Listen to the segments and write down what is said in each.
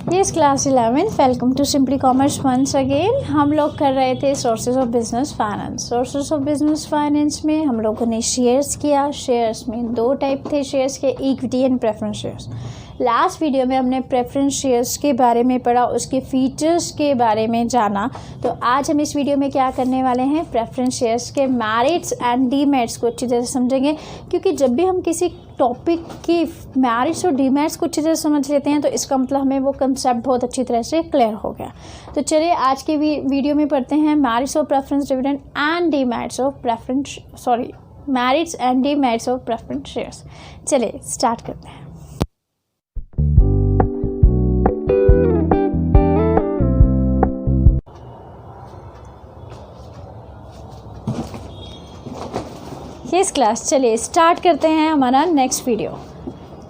This class 11 welcome to Simply Commerce once again. हम लोग कर रहे थे sources of business finance. Sources of business finance में हम लोगों ने शेयर्स किया। शेयर्स में दो टाइप थे शेयर्स के, equity and preference shares. Last video में हमने प्रेफरेंस शेयर्स के बारे में पढ़ा, उसके फीचर्स के बारे में जाना। तो आज हम इस वीडियो में क्या करने वाले हैं, प्रेफरेंस शेयर्स के मेरिट्स एंड डीमेरिट्स को अच्छी तरह से समझेंगे। क्योंकि जब भी हम किसी टॉपिक की मेरिट्स और डीमेरिट्स को अच्छी तरह से समझ लेते हैं तो इसका मतलब हमें वो कंसेप्ट बहुत अच्छी तरह से क्लियर हो गया। तो चलिए आज के वीडियो में पढ़ते हैं merits of preference dividend and demerits of merits and demerits of preference shares. चलिए स्टार्ट करते हैं। यस क्लास, चलिए स्टार्ट करते हैं हमारा नेक्स्ट वीडियो।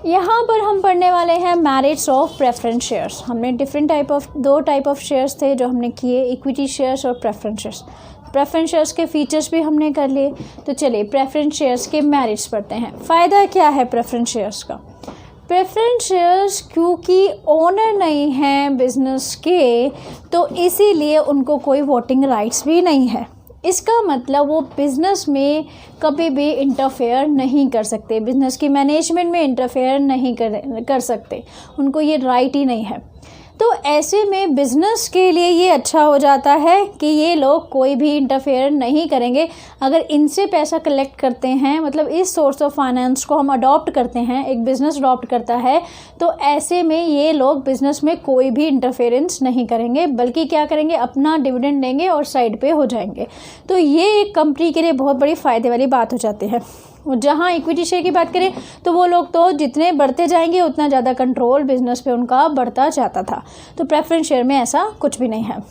यहाँ पर हम पढ़ने वाले हैं मेरिट्स ऑफ प्रेफरेंस शेयर्स। हमने दो टाइप ऑफ शेयर्स थे जो हमने किए, इक्विटी शेयर्स और प्रेफरेंस शेयर्स। प्रेफरेंस शेयर्स के फीचर्स भी हमने कर लिए। तो चलिए प्रेफरेंस शेयर्स के मेरिट्स पढ़ते हैं। फ़ायदा क्या है प्रेफरेंस शेयर्स का? प्रेफरेंस शेयर्स क्योंकि ओनर नहीं हैं बिजनेस के, तो इसीलिए उनको कोई वोटिंग राइट्स भी नहीं है। इसका मतलब वो बिज़नेस में कभी भी इंटरफेयर नहीं कर सकते, बिज़नेस की मैनेजमेंट में इंटरफेयर नहीं कर सकते, उनको ये राइट ही नहीं है। तो ऐसे में बिज़नेस के लिए ये अच्छा हो जाता है कि ये लोग कोई भी इंटरफेयर नहीं करेंगे। अगर इनसे पैसा कलेक्ट करते हैं, मतलब इस सोर्स ऑफ फाइनेंस को हम अडॉप्ट करते हैं, एक बिज़नेस अडॉप्ट करता है, तो ऐसे में ये लोग बिज़नेस में कोई भी इंटरफेरेंस नहीं करेंगे, बल्कि क्या करेंगे, अपना डिविडेंड लेंगे और साइड पे हो जाएंगे। तो ये एक कंपनी के लिए बहुत बड़ी फ़ायदे वाली बात हो जाती है। जहाँ इक्विटी शेयर की बात करें तो वो लोग तो जितने बढ़ते जाएंगे उतना ज़्यादा कंट्रोल बिजनेस पे उनका बढ़ता जाता था। तो प्रेफरेंस शेयर में ऐसा कुछ भी नहीं है।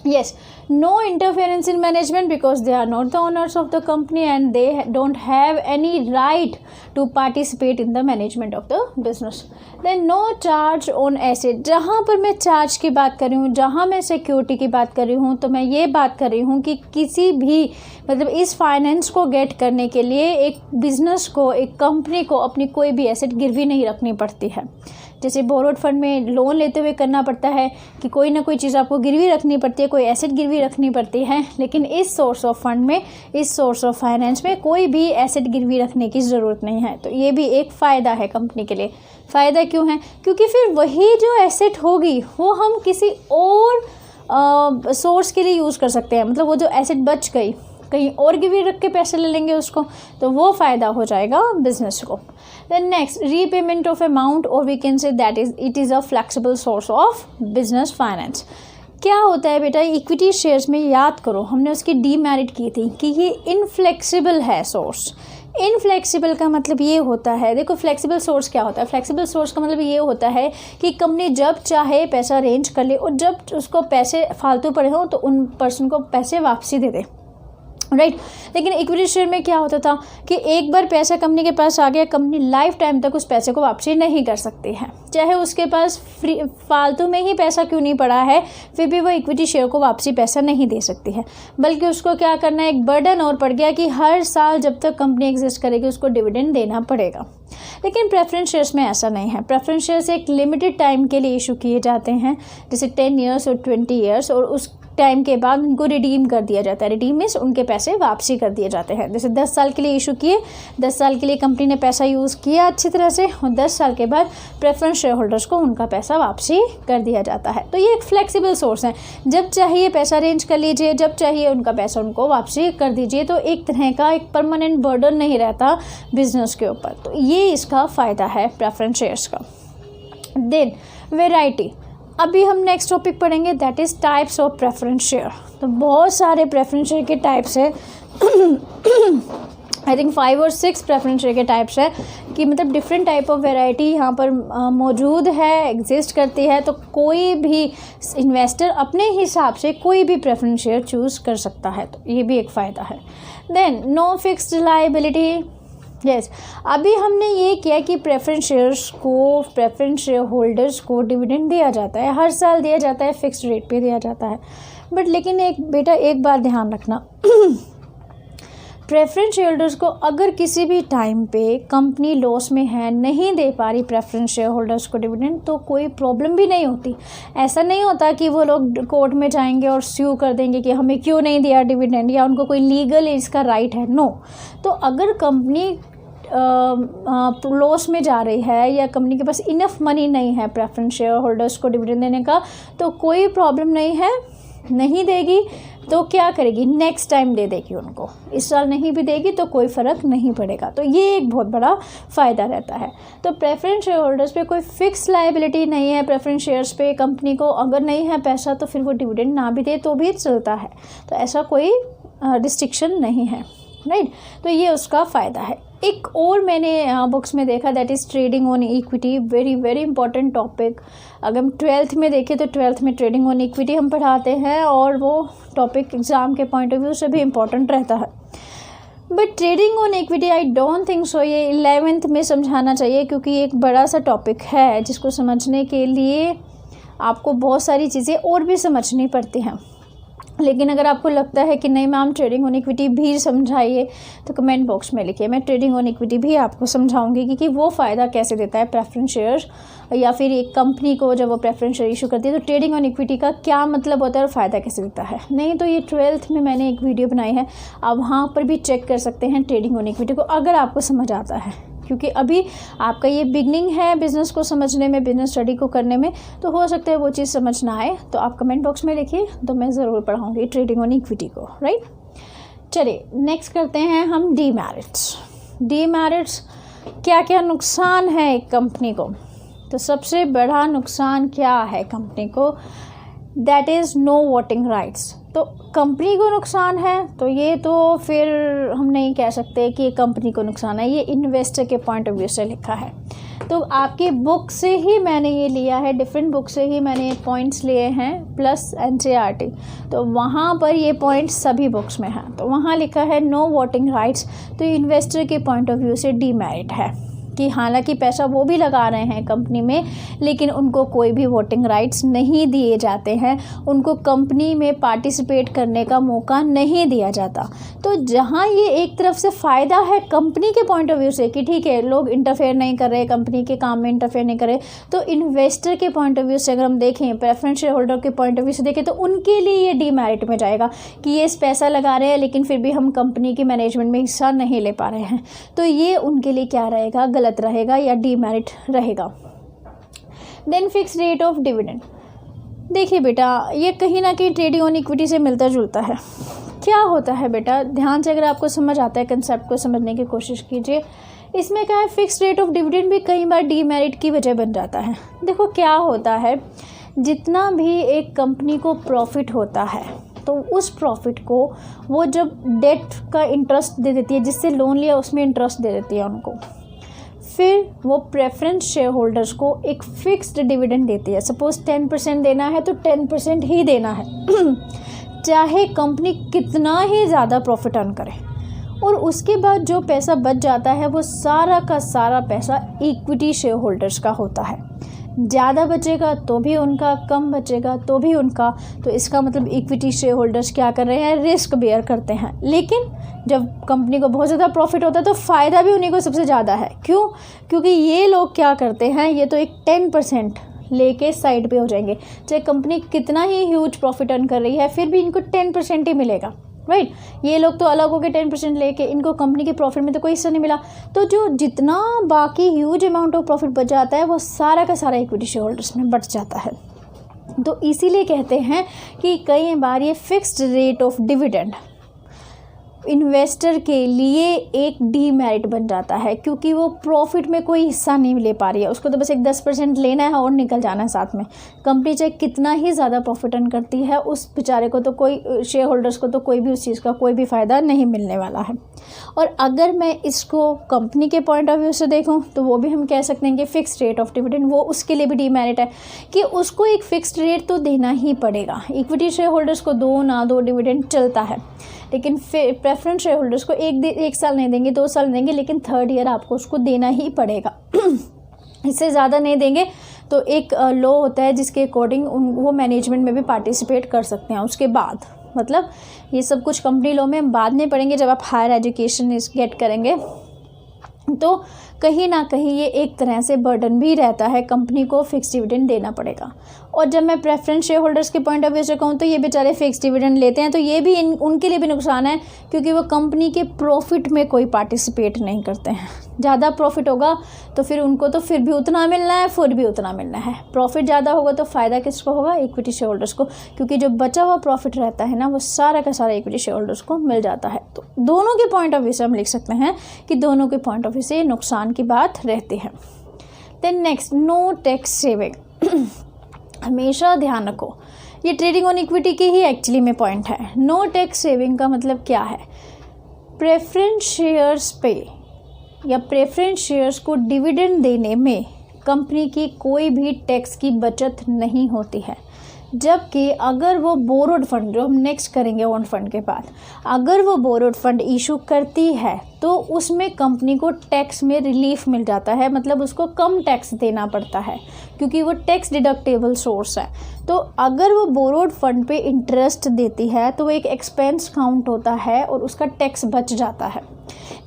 Yes, no interference in management because they are not the owners of the company and they don't have any right to participate in the management of the business. Then no charge on asset. जहाँ पर मैं charge की बात कर रही हूँ, जहाँ मैं सिक्योरिटी की बात कर रही हूँ, तो मैं ये बात कर रही हूँ कि किसी भी मतलब इस फाइनेंस को गेट करने के लिए एक बिजनेस को, एक कंपनी को अपनी कोई भी एसेट गिरवी नहीं रखनी पड़ती है। जैसे बोरोड फंड में लोन लेते हुए करना पड़ता है कि कोई ना कोई चीज़ आपको गिरवी रखनी पड़ती है, कोई एसेट गिरवी रखनी पड़ती है, लेकिन इस सोर्स ऑफ फंड में, इस सोर्स ऑफ फाइनेंस में कोई भी एसेट गिरवी रखने की ज़रूरत नहीं है। तो ये भी एक फ़ायदा है कंपनी के लिए। फ़ायदा क्यों है? क्योंकि फिर वही जो एसेट होगी वो हम किसी और सोर्स के लिए यूज़ कर सकते हैं। मतलब वो जो एसेट बच गई, कहीं और गिरवी रख के पैसे ले लेंगे उसको, तो वो फ़ायदा हो जाएगा बिजनेस को। Then next, repayment of amount, और we can say that it is a flexible source of business finance. क्या होता है बेटा, इक्विटी शेयर्स में याद करो हमने उसकी डीमेरिट की थी कि ये इनफ्लेक्सिबल है सोर्स। इनफ्लेक्सिबल का मतलब ये होता है, देखो फ्लेक्सिबल सोर्स क्या होता है, फ्लेक्सिबल सोर्स का मतलब ये होता है कि कंपनी जब चाहे पैसा अरेंज कर ले और जब उसको पैसे फालतू पड़े हों तो उन पर्सन को पैसे वापसी दे दे, राइट। लेकिन इक्विटी शेयर में क्या होता था कि एक बार पैसा कंपनी के पास आ गया, कंपनी लाइफ टाइम तक उस पैसे को वापसी नहीं कर सकती है। चाहे उसके पास फालतू में ही पैसा क्यों नहीं पड़ा है, फिर भी वो इक्विटी शेयर को वापसी पैसा नहीं दे सकती है, बल्कि उसको क्या करना है, एक बर्डन और पड़ गया कि हर साल जब तक कंपनी एग्जिस्ट करेगी उसको डिविडेंड देना पड़ेगा। लेकिन प्रेफरेंस शेयर्स में ऐसा नहीं है। प्रेफरेंस शेयर्स एक लिमिटेड टाइम के लिए इशू किए जाते हैं, जैसे 10 ईयर्स और 20 ईयर्स, और उस टाइम के बाद उनको रिडीम कर दिया जाता है। रिडीम मीन्स उनके पैसे वापसी कर दिए जाते हैं। जैसे 10 साल के लिए इशू किए, 10 साल के लिए कंपनी ने पैसा यूज़ किया अच्छी तरह से, और 10 साल के बाद प्रेफरेंस शेयर होल्डर्स को उनका पैसा वापसी कर दिया जाता है। तो ये एक फ्लेक्सिबल सोर्स है, जब चाहिए पैसा अरेंज कर लीजिए, जब चाहिए उनका पैसा उनको वापसी कर दीजिए। तो एक तरह का एक परमानेंट बर्डन नहीं रहता बिजनेस के ऊपर। तो ये इसका फ़ायदा है प्रेफरेंस शेयर्स का। देन वेराइटी, अभी हम नेक्स्ट टॉपिक पढ़ेंगे, that is types of preference share. तो बहुत सारे प्रेफरेंस शेयर के टाइप्स है आई थिंक 5 और 6 प्रेफरेंस शेयर के टाइप्स है कि मतलब डिफरेंट टाइप ऑफ वेराइटी यहाँ पर मौजूद है, एग्जिस्ट करती है। तो कोई भी इन्वेस्टर अपने हिसाब से कोई भी प्रेफरेंस शेयर चूज़ कर सकता है, तो ये भी एक फ़ायदा है। Then no fixed liability, yes अभी हमने ये किया कि प्रेफरेंस शेयर्स को, प्रेफरेंस शेयर होल्डर्स को डिविडेंड दिया जाता है, हर साल दिया जाता है, फिक्स्ड रेट पे दिया जाता है। बट लेकिन एक बात ध्यान रखना प्रेफरेंस शेयर होल्डर्स को अगर किसी भी टाइम पे कंपनी लॉस में है, नहीं दे पा रही प्रेफरेंस शेयर होल्डर्स को डिविडेंड, तो कोई प्रॉब्लम भी नहीं होती। ऐसा नहीं होता कि वो लोग कोर्ट में जाएंगे और स्यू कर देंगे कि हमें क्यों नहीं दिया डिविडेंड, या उनको कोई लीगल इसका राइट है। नो। तो अगर कंपनी लॉस में जा रही है या कंपनी के पास इनफ मनी नहीं है प्रेफरेंस शेयर होल्डर्स को डिविडेंड देने का, तो कोई प्रॉब्लम नहीं है, नहीं देगी तो क्या करेगी, नेक्स्ट टाइम दे देगी उनको। इस साल नहीं भी देगी तो कोई फ़र्क नहीं पड़ेगा। तो ये एक बहुत बड़ा फ़ायदा रहता है। तो प्रेफरेंस शेयर होल्डर्स पे कोई फिक्स लायबिलिटी नहीं है। प्रेफरेंस शेयर्स पे कंपनी को अगर नहीं है पैसा तो फिर वो डिविडेंड ना भी दे तो भी चलता है। तो ऐसा कोई रिस्ट्रिक्शन नहीं है, राइट। तो ये उसका फ़ायदा है। एक और मैंने बुक्स में देखा, that is trading on equity. Very very important topic. अगर हम 12th में देखें तो 12th में ट्रेडिंग ऑन इक्विटी हम पढ़ाते हैं और वो टॉपिक एग्ज़ाम के पॉइंट ऑफ व्यू से भी इम्पॉर्टेंट रहता है। But trading on equity I don't think so ये 11th में समझाना चाहिए, क्योंकि ये एक बड़ा सा टॉपिक है जिसको समझने के लिए आपको बहुत सारी चीज़ें और भी समझनी पड़ती हैं। लेकिन अगर आपको लगता है कि नहीं मैम ट्रेडिंग ऑन इक्विटी भी समझाइए तो कमेंट बॉक्स में लिखिए, मैं ट्रेडिंग ऑन इक्विटी भी आपको समझाऊंगी कि वो फ़ायदा कैसे देता है प्रेफरेंस शेयर्स, या फिर एक कंपनी को जब वो प्रेफरेंस शेयर इशू करती है तो ट्रेडिंग ऑन इक्विटी का क्या मतलब होता है और फ़ायदा कैसे देता है। नहीं तो ये 12th में मैंने एक वीडियो बनाई है, आप वहाँ पर भी चेक कर सकते हैं ट्रेडिंग ऑन इक्विटी को, अगर आपको समझ आता है। क्योंकि अभी आपका ये बिगनिंग है बिज़नेस को समझने में, बिज़नेस स्टडी को करने में, तो हो सकता है वो चीज़ समझ ना आए, तो आप कमेंट बॉक्स में लिखिए तो मैं ज़रूर पढ़ाऊँगी ट्रेडिंग ऑन इक्विटी को, राइट। चलिए नेक्स्ट करते हैं हम डीमेरिट्स। डीमेरिट्स क्या क्या नुकसान है एक कंपनी को। तो सबसे बड़ा नुकसान क्या है कंपनी को, that is no voting rights. तो कंपनी को नुकसान है तो ये तो फिर हम नहीं कह सकते कि ये कंपनी को नुकसान है, ये इन्वेस्टर के पॉइंट ऑफ व्यू से लिखा है। तो आपकी बुक से ही मैंने ये लिया है, डिफरेंट बुक से ही मैंने पॉइंट्स लिए हैं प्लस NCERT, तो वहाँ पर ये पॉइंट्स सभी बुक्स में हैं। तो वहाँ लिखा है नो वोटिंग राइट्स, तो इन्वेस्टर के पॉइंट ऑफ व्यू से डीमेरिट है कि हालांकि पैसा वो भी लगा रहे हैं कंपनी में, लेकिन उनको कोई भी वोटिंग राइट्स नहीं दिए जाते हैं, उनको कंपनी में पार्टिसिपेट करने का मौका नहीं दिया जाता। तो जहां ये एक तरफ से फ़ायदा है कंपनी के पॉइंट ऑफ व्यू से कि ठीक है लोग इंटरफेयर नहीं कर रहे, कंपनी के काम में इंटरफेयर नहीं कर रहे, तो इन्वेस्टर के पॉइंट ऑफ व्यू से अगर हम देखें, प्रेफरेंस शेयर होल्डर के पॉइंट ऑफ व्यू से देखें, तो उनके लिए ये डीमेरिट में जाएगा कि ये पैसा लगा रहे हैं लेकिन फिर भी हम कंपनी की मैनेजमेंट में हिस्सा नहीं ले पा रहे हैं। तो ये उनके लिए क्या रहेगा, गलत रहेगा या डीमेरिट रहेगा। Then fix rate of dividend. देखिए बेटा ये कहीं ना कहीं ट्रेडिंग ऑन इक्विटी से मिलता जुलता है। क्या होता है बेटा, ध्यान से अगर आपको समझ आता है कंसेप्ट को समझने की कोशिश कीजिए। इसमें क्या है, फिक्स रेट ऑफ डिविडेंड भी कई बार डीमेरिट की वजह बन जाता है। देखो क्या होता है, जितना भी एक कंपनी को प्रॉफिट होता है तो उस प्रॉफिट को वो जब डेट का इंटरेस्ट दे देती है, जिससे लोन लिया उसमें इंटरेस्ट दे देती है उनको, फिर वो प्रेफरेंस शेयर होल्डर्स को एक फिक्स्ड डिविडेंड देती है। सपोज 10% देना है तो 10% ही देना है चाहे कंपनी कितना ही ज़्यादा प्रॉफिट अर्न करे। और उसके बाद जो पैसा बच जाता है वो सारा का सारा पैसा इक्विटी शेयर होल्डर्स का होता है। ज़्यादा बचेगा तो भी उनका, कम बचेगा तो भी उनका। तो इसका मतलब इक्विटी शेयर होल्डर्स क्या कर रहे हैं, रिस्क बेयर करते हैं। लेकिन जब कंपनी को बहुत ज़्यादा प्रॉफिट होता है तो फ़ायदा भी उन्हीं को सबसे ज़्यादा है। क्यों? क्योंकि ये लोग क्या करते हैं, ये तो एक 10% लेके साइड पे हो जाएंगे। चाहे कंपनी कितना ही ह्यूज प्रॉफिट अर्न कर रही है फिर भी इनको 10% ही मिलेगा, राइट। ये लोग तो अलग होकर 10% लेके, इनको कंपनी के प्रॉफिट में तो कोई हिस्सा नहीं मिला। तो जो जितना बाकी ह्यूज अमाउंट ऑफ प्रॉफिट बच जाता है वो सारा का सारा इक्विटी शेयर होल्डर्स में बच जाता है। तो इसीलिए कहते हैं कि कई बार ये fixed rate of dividend investor के लिए एक डीमेरिट बन जाता है, क्योंकि वो प्रॉफिट में कोई हिस्सा नहीं ले पा रही है। उसको तो बस एक 10% लेना है और निकल जाना है साथ में। कंपनी चाहे कितना ही ज़्यादा प्रॉफिट अर्न करती है, उस बेचारे को तो कोई, शेयर होल्डर्स को तो कोई भी उस चीज़ का कोई भी फ़ायदा नहीं मिलने वाला है। और अगर मैं इसको कंपनी के पॉइंट ऑफ व्यू से देखूँ तो वो भी हम कह सकते हैं कि फ़िक्स्ड रेट ऑफ डिविडेंड वो उसके लिए भी डीमेरिट है कि उसको एक फ़िक्स्ड रेट तो देना ही पड़ेगा। इक्विटी शेयर होल्डर्स को दो ना दो डिविडेंड चलता है, लेकिन प्रेफरेंस शेयर होल्डर्स को एक साल नहीं देंगे, 2 साल देंगे, लेकिन 3rd ईयर आपको उसको देना ही पड़ेगा। इससे ज़्यादा नहीं देंगे तो एक लॉ होता है जिसके अकॉर्डिंग वो मैनेजमेंट में भी पार्टिसिपेट कर सकते हैं उसके बाद, मतलब ये सब कुछ कंपनी लॉ में हम बाद में पढ़ेंगे जब आप हायर एजुकेशन इस गेट करेंगे। तो कहीं ना कहीं ये एक तरह से बर्डन भी रहता है, कंपनी को फिक्स डिविडेंड देना पड़ेगा। और जब मैं प्रेफरेंस शेयर होल्डर्स के पॉइंट ऑफ व्यू से कहूँ तो ये बेचारे फिक्स डिविडेंड लेते हैं, तो ये भी उनके लिए भी नुकसान है, क्योंकि वो कंपनी के प्रॉफिट में कोई पार्टिसिपेट नहीं करते हैं। ज़्यादा प्रॉफिट होगा तो फिर उनको तो फिर भी उतना मिलना है, फिर भी उतना मिलना है। प्रॉफिट ज़्यादा होगा तो फ़ायदा किसको होगा? इक्विटी शेयर होल्डर्स को, क्योंकि जो बचा हुआ प्रॉफिट रहता है ना वो सारा का सारा इक्विटी शेयर होल्डर्स को मिल जाता है। तो दोनों के पॉइंट ऑफ व्यू से हम लिख सकते हैं कि दोनों के पॉइंट ऑफ व्यू से नुकसान की बात रहती है। Then next, no tax saving. हमेशा ध्यान रखो, ये ट्रेडिंग ऑन इक्विटी के ही एक्चुअली में पॉइंट है। नो टैक्स सेविंग का मतलब क्या है? प्रेफरेंस शेयर्स पे या प्रेफरेंस शेयर्स को डिविडेंड देने में कंपनी की कोई भी टैक्स की बचत नहीं होती है। जबकि अगर वो बोरोड फंड, जो हम नेक्स्ट करेंगे ओन फंड के बाद, अगर वो बोरोड फंड इशू करती है तो उसमें कंपनी को टैक्स में रिलीफ मिल जाता है, मतलब उसको कम टैक्स देना पड़ता है क्योंकि वो टैक्स डिडक्टेबल सोर्स है। तो अगर वो बोरोड फंड पे इंटरेस्ट देती है तो वो एक एक्सपेंस काउंट होता है और उसका टैक्स बच जाता है।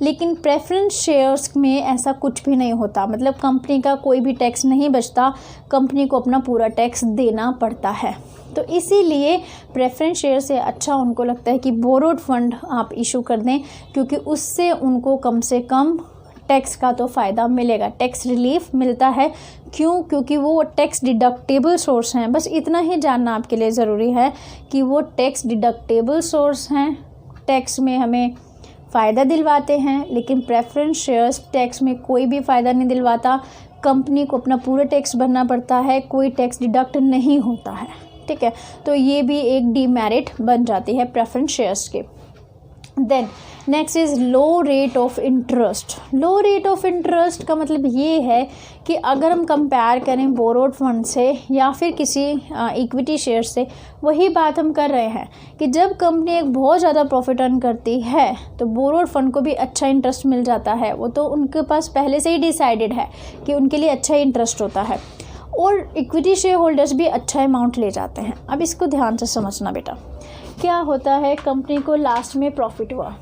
लेकिन प्रेफरेंस शेयर्स में ऐसा कुछ भी नहीं होता, मतलब कंपनी का कोई भी टैक्स नहीं बचता, कंपनी को अपना पूरा टैक्स देना पड़ता है। तो इसीलिए प्रेफरेंस शेयर से अच्छा उनको लगता है कि बोरोड फंड आप इशू कर दें, क्योंकि उससे उनको कम से कम टैक्स का तो फ़ायदा मिलेगा, टैक्स रिलीफ मिलता है। क्यों? क्योंकि वो टैक्स डिडक्टेबल सोर्स हैं। बस इतना ही जानना आपके लिए ज़रूरी है कि वो टैक्स डिडक्टेबल सोर्स हैं, टैक्स में हमें फ़ायदा दिलवाते हैं। लेकिन प्रेफरेंस शेयर्स टैक्स में कोई भी फ़ायदा नहीं दिलवाता, कंपनी को अपना पूरा टैक्स भरना पड़ता है, कोई टैक्स डिडक्ट नहीं होता है। ठीक है, तो ये भी एक डीमेरिट बन जाती है प्रेफरेंस शेयर्स के। Then next is low rate of interest. Low rate of interest का मतलब ये है कि अगर हम कंपेयर करें बोरोड फंड से या फिर किसी इक्विटी शेयर से, वही बात हम कर रहे हैं कि जब कंपनी एक बहुत ज़्यादा प्रॉफिट अर्न करती है तो बोरोड फंड को भी अच्छा इंटरेस्ट मिल जाता है। वो तो उनके पास पहले से ही डिसाइडेड है कि उनके लिए अच्छा इंटरेस्ट होता है, और इक्विटी शेयर होल्डर्स भी अच्छा अमाउंट ले जाते हैं। अब इसको ध्यान से समझना बेटा, क्या होता है, कंपनी को लास्ट में प्रॉफिट हुआ,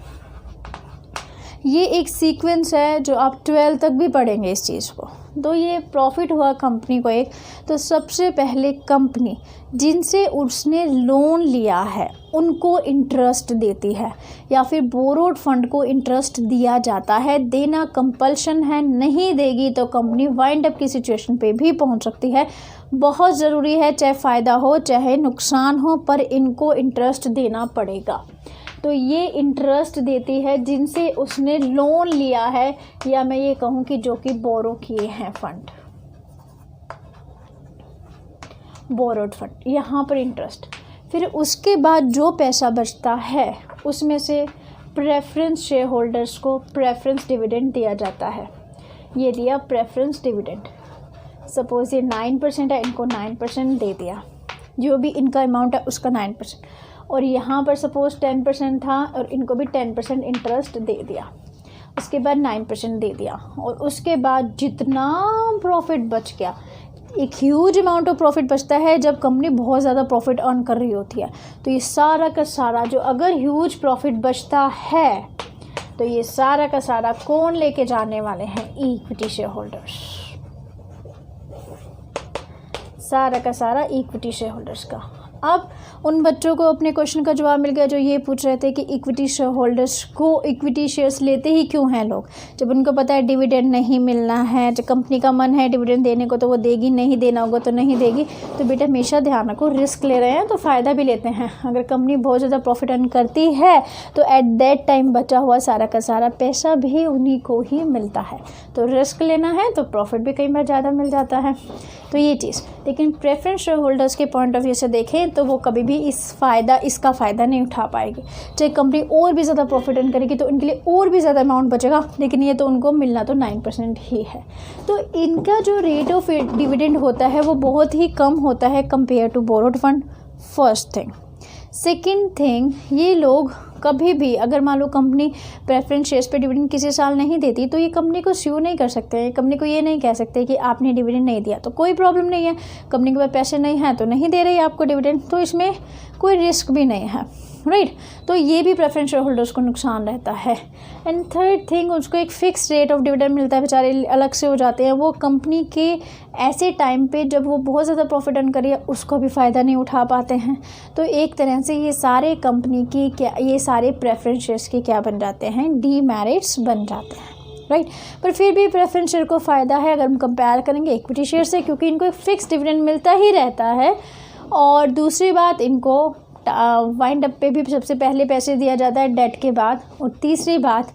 ये एक सीक्वेंस है जो आप 12 तक भी पढ़ेंगे इस चीज़ को। तो ये प्रॉफिट हुआ कंपनी को एक, तो सबसे पहले कंपनी जिनसे उसने लोन लिया है उनको इंटरेस्ट देती है, या फिर बोरोड फंड को इंटरेस्ट दिया जाता है। देना कंपल्शन है, नहीं देगी तो कंपनी वाइंड अप की सिचुएशन पे भी पहुंच सकती है। बहुत ज़रूरी है, चाहे फ़ायदा हो चाहे नुकसान हो, पर इनको इंटरेस्ट देना पड़ेगा। तो ये इंटरेस्ट देती है जिनसे उसने लोन लिया है, या मैं ये कहूँ कि जो कि बोरो किए हैं फंड, बोरोड फंड, यहाँ पर इंटरेस्ट। फिर उसके बाद जो पैसा बचता है उसमें से प्रेफरेंस शेयर होल्डर्स को प्रेफरेंस डिविडेंड दिया जाता है। ये दिया प्रेफरेंस डिविडेंड, सपोज़ ये 9% है, इनको 9% दे दिया, जो भी इनका अमाउंट है उसका 9%। और यहाँ पर सपोज़ 10% था और इनको भी 10% इंटरेस्ट दे दिया, उसके बाद 9% दे दिया, और उसके बाद जितना प्रॉफिट बच गया, एक ह्यूज अमाउंट ऑफ प्रॉफिट बचता है जब कंपनी बहुत ज़्यादा प्रॉफिट अर्न कर रही होती है। तो ये सारा का सारा जो अगर ह्यूज प्रॉफिट बचता है तो ये सारा का सारा कौन लेके जाने वाले हैं? Equity share holders. सारा का सारा इक्विटी शेयर होल्डर्स का। अब उन बच्चों को अपने क्वेश्चन का जवाब मिल गया जो ये पूछ रहे थे कि इक्विटी शेयर होल्डर्स को इक्विटी शेयर्स लेते ही क्यों हैं लोग, जब उनको पता है डिविडेंड नहीं मिलना है, जब कंपनी का मन है डिविडेंड देने को तो वो देगी, नहीं देना होगा तो नहीं देगी। तो बेटा हमेशा ध्यान रखो, रिस्क ले रहे हैं तो फ़ायदा भी लेते हैं। अगर कंपनी बहुत ज़्यादा प्रॉफिट अर्न करती है तो एट दैट टाइम बचा हुआ सारा का सारा पैसा भी उन्हीं को ही मिलता है। तो रिस्क लेना है तो प्रॉफिट भी कई बार ज़्यादा मिल जाता है, तो ये चीज़। लेकिन प्रेफरेंस शेयर होल्डर्स के पॉइंट ऑफ व्यू से देखें तो वो कभी भी इसका फ़ायदा नहीं उठा पाएगी। चाहे कंपनी और भी ज़्यादा प्रॉफिट अर्न करेगी तो इनके लिए और भी ज़्यादा अमाउंट बचेगा, लेकिन ये तो उनको मिलना तो 9% ही है। तो इनका जो रेट ऑफ डिविडेंड होता है वो बहुत ही कम होता है compare to borrowed fund, first thing. Second thing, ये लोग कभी भी अगर मान लो कंपनी प्रेफरेंस शेयर्स पे डिविडेंड किसी साल नहीं देती तो ये कंपनी को स्यू नहीं कर सकते हैं, कंपनी को ये नहीं कह सकते कि आपने डिविडेंड नहीं दिया तो कोई प्रॉब्लम नहीं है, कंपनी के पास पैसे नहीं हैं तो नहीं दे रही आपको डिविडेंड, तो इसमें कोई रिस्क भी नहीं है। राइट। तो ये भी प्रेफरेंस शेयर होल्डर्स को नुकसान रहता है। एंड थर्ड थिंग, उसको एक फिक्स रेट ऑफ डिविडेंड मिलता है, बेचारे अलग से हो जाते हैं। वो कंपनी के ऐसे टाइम पे जब वो बहुत ज़्यादा प्रॉफिट अर्न करिए उसको भी फ़ायदा नहीं उठा पाते हैं। तो एक तरह से ये सारे कंपनी की क्या, ये सारे प्रेफरेंस शेयर्स के क्या बन जाते हैं, डीमेरिट्स बन जाते हैं, राइट। पर फिर भी प्रेफरेंस शेयर को फ़ायदा है अगर हम कंपेयर करेंगे इक्विटी शेयर से, क्योंकि इनको एक फ़िक्स डिविडेंड मिलता ही रहता है। और दूसरी बात, इनको वाइंड अप पे भी सबसे पहले पैसे दिया जाता है डेट के बाद। और तीसरी बात,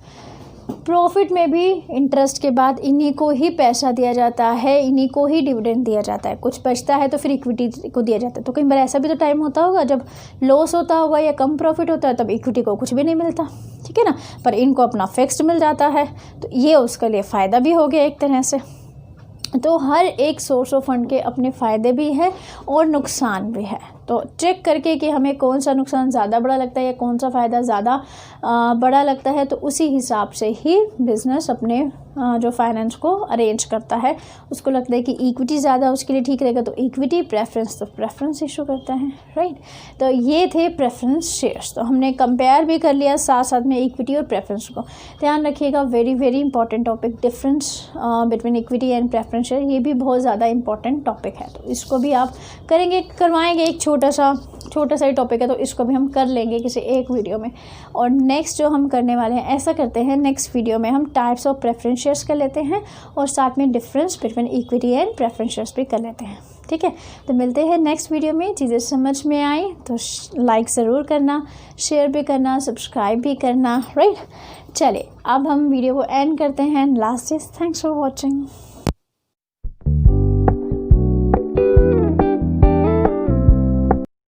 प्रॉफिट में भी इंटरेस्ट के बाद इन्हीं को ही पैसा दिया जाता है, इन्हीं को ही डिविडेंड दिया जाता है। कुछ बचता है तो फिर इक्विटी को दिया जाता है। तो कई बार ऐसा भी तो टाइम होता होगा जब लॉस होता होगा या कम प्रॉफिट होता है, तब इक्विटी को कुछ भी नहीं मिलता, ठीक है ना। पर इनको अपना फिक्स्ड मिल जाता है, तो ये उसके लिए फ़ायदा भी हो गया एक तरह से। तो हर एक सोर्स ऑफ फंड के अपने फ़ायदे भी हैं और नुकसान भी है। तो चेक करके कि हमें कौन सा नुकसान ज़्यादा बड़ा लगता है या कौन सा फ़ायदा ज़्यादा बड़ा लगता है, तो उसी हिसाब से ही बिज़नेस अपने जो फाइनेंस को अरेंज करता है। उसको लगता है कि इक्विटी ज़्यादा उसके लिए ठीक रहेगा तो इक्विटी, प्रेफरेंस तो प्रेफरेंस इशू करता है, राइट। तो ये थे प्रेफरेंस शेयर्स। तो हमने कंपेयर भी कर लिया साथ साथ में इक्विटी और प्रेफरेंस को। ध्यान रखिएगा, very very important topic, difference between equity and preference share, ये भी बहुत ज़्यादा इंपॉर्टेंट टॉपिक है। तो इसको भी आप करेंगे, करवाएंगे। एक छोटा सा ही टॉपिक है, तो इसको भी हम कर लेंगे किसी एक वीडियो में। और नेक्स्ट जो हम करने वाले हैं, ऐसा करते हैं नेक्स्ट वीडियो में हम टाइप्स ऑफ प्रेफरेंस शेयर्स कर लेते हैं और साथ में difference between equity and preference shares भी कर लेते हैं, ठीक है। तो मिलते हैं नेक्स्ट वीडियो में। चीज़ें समझ में आई तो लाइक ज़रूर करना, शेयर भी करना, सब्सक्राइब भी करना, राइट। चलिए अब हम वीडियो को एंड करते हैं। Last is thanks for watching.